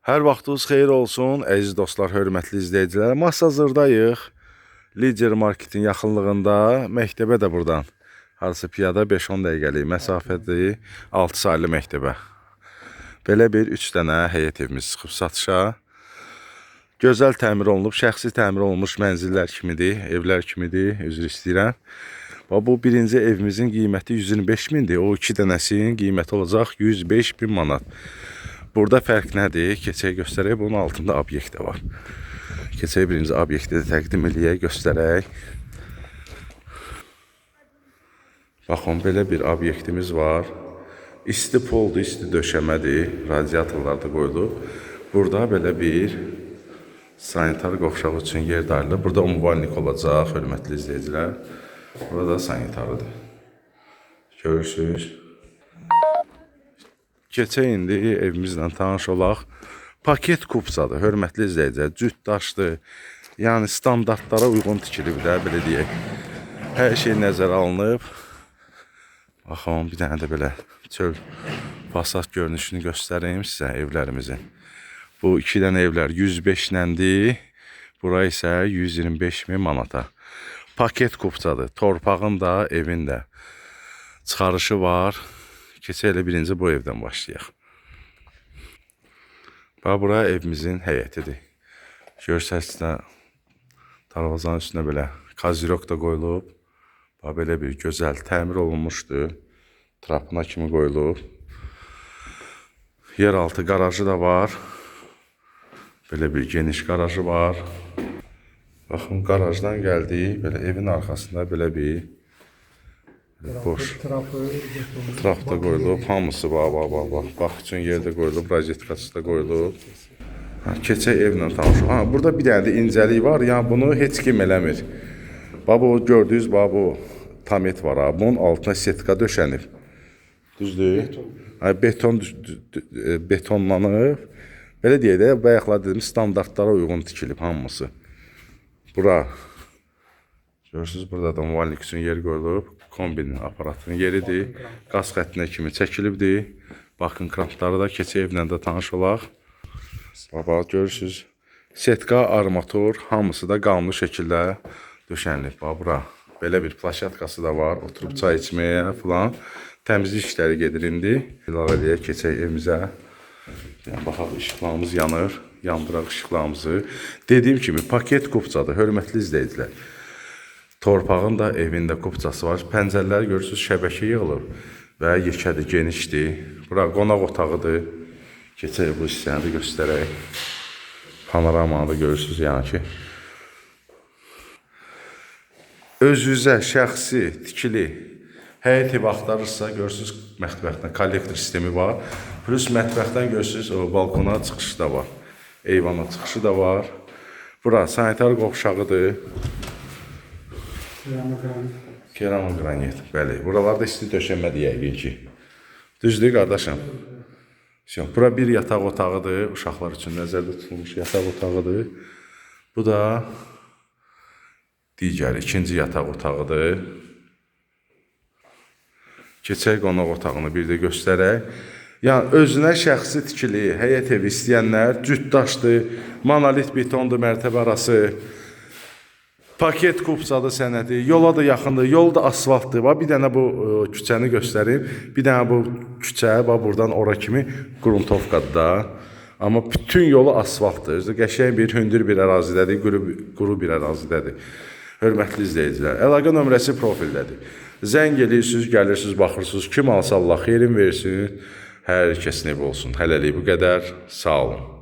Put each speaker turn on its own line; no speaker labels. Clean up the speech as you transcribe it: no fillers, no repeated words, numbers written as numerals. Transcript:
Hər vaxtınız xeyir olsun, əziz dostlar, hörmətli izləyicilər. Hazırdayıq. Lider Marketin yaxınlığında, məktəbə də buradan. Harası piyada 5-10 dəqiqəlik məsafədir, 6 saylı məktəbə. Belə bir 3 dənə həyət evimiz çıxıb satışa. Gözəl təmir olunub, şəxsi təmir olunmuş mənzillər kimidir, evlər kimidir, üzr istəyirəm. Bu birinci evimizin qiyməti 125 mindir, o 2 dənəsinin qiyməti olacaq 105 bin manat. Burada fərq nədir? Keçək göstərək, bunun altında obyekt də var. Keçək birinci obyekti də təqdim eləyək, göstərək. Baxın, belə bir obyektimiz var. İsti poldur, isti döşəmədir, radiatorlar da qoyulub. Burada belə bir sanitar qovşağı üçün yer ayrılıb. Burada umumvalnik olacaq, hörmətli izləyicilər. Burada sanitarıdır. Görürsünüz. Keçək indi evimizlə tanış olaq. Paket kupsadır, hörmətli izləyicilər, cüt daşdır. Yəni standartlara uyğun tikilib də, belə deyək. Hər şey nəzərə alınıb. Baxın, bir dənə də belə çöl fasad görünüşünü göstəreyim sizə evlərimizin. Bu 2 dənə evlər 105 ləndir. Bura isə 125 min manata. Paket kupsadır, torpağın da, evin də çıxarışı var. Keçək elə birinci bu evdən başlayaq. Bura evimizin həyətidir. Görsəsinizdə darvazanın üstünə belə kazirok da qoyulub. Belə bir gözəl təmir olunmuşdur. Trapına kimi qoyulub. Yeraltı qarajı da var. Belə bir geniş qarajı var. Baxın, qarajdan gəldik. Belə evin arxasında belə bir boş trap da qoyulub, hamısı bax üçün yerdə qoyulub, rozetkası da qoyulub. Keçək evlə tanışıq. Burada bir dənə də incəlik var, yəni bunu heç kim eləmir. Bu gördüyünüz bu tamet var, bunun altına setka döşənib. Düzdür? Betonlanıb. Belə deyək də, bayaqlar dedim, standartlara uyğun tikilib hamısı. Bura, görürsünüz, burada da müvallik üçün yer qoyulub. Kombinin aparatının yeridir. Qaz xəttinə kimi çəkilibdir. Baxın, krampları da keçək evlə də tanış olaq. Görürsünüz, setka, armatur, hamısı da qanlı şəkildə döşənilib. Bura, belə bir plaşatkası da var. Oturub çay içməyə falan. Təmizlik işləri gedir indi. İlave edək, keçək evimizə. Baxaq, işıqlarımız yanır. Yandıraq işıqlarımızı. Dediyim kimi, paket kupçadır, hörmətli izləyicilər. Torpağın da evində kupçası var. Pəncərləri görürsünüz, şəbəkə yığılıb və yekədir, genişdir. Bura qonaq otağıdır. Keçək bu hissəni də göstərək. Panoramanı da görürsünüz, yəni ki. Özünüzə şəxsi, tikili həyət evi axtarırsa, görürsünüz, mətbəxdən kollektor sistemi var. Plus mətbəxdən görürsünüz, balkona çıxışı da var. Eyvana çıxışı da var. Bura sanitar qovşağıdır. Keramogranit, bəli. Buralarda isti döşənmədir yəqin ki. Düzdür, qardaşım? Bura bir yataq otağıdır. Uşaqlar üçün nəzərdə tutulmuş yataq otağıdır. Bu da digər, ikinci yataq otağıdır. Keçək qonaq otağını bir də göstərək. Yəni, özünə şəxsi tikili, həyət evi istəyənlər, cütdaşdır, monolit betondur, mərtəbə arası. Paket kupsadır sənədi, yola da yaxındır, yol da asfaltdır. Bir dənə bu küçəni göstərim. Bir dənə bu küçə, buradan ora kimi qruntovkadır da. Amma bütün yolu asfaltdır. Qəşəng bir, hündür bir ərazidədir, quru bir ərazidədir. Hörmətli izləyicilər, əlaqə nömrəsi profildədir. Zəng eləyirsiniz, gəlirsiniz, baxırsınız, kim alsa Allah xeyrin versin, hər kəsin evi olsun. Hələlik bu qədər, sağ olun.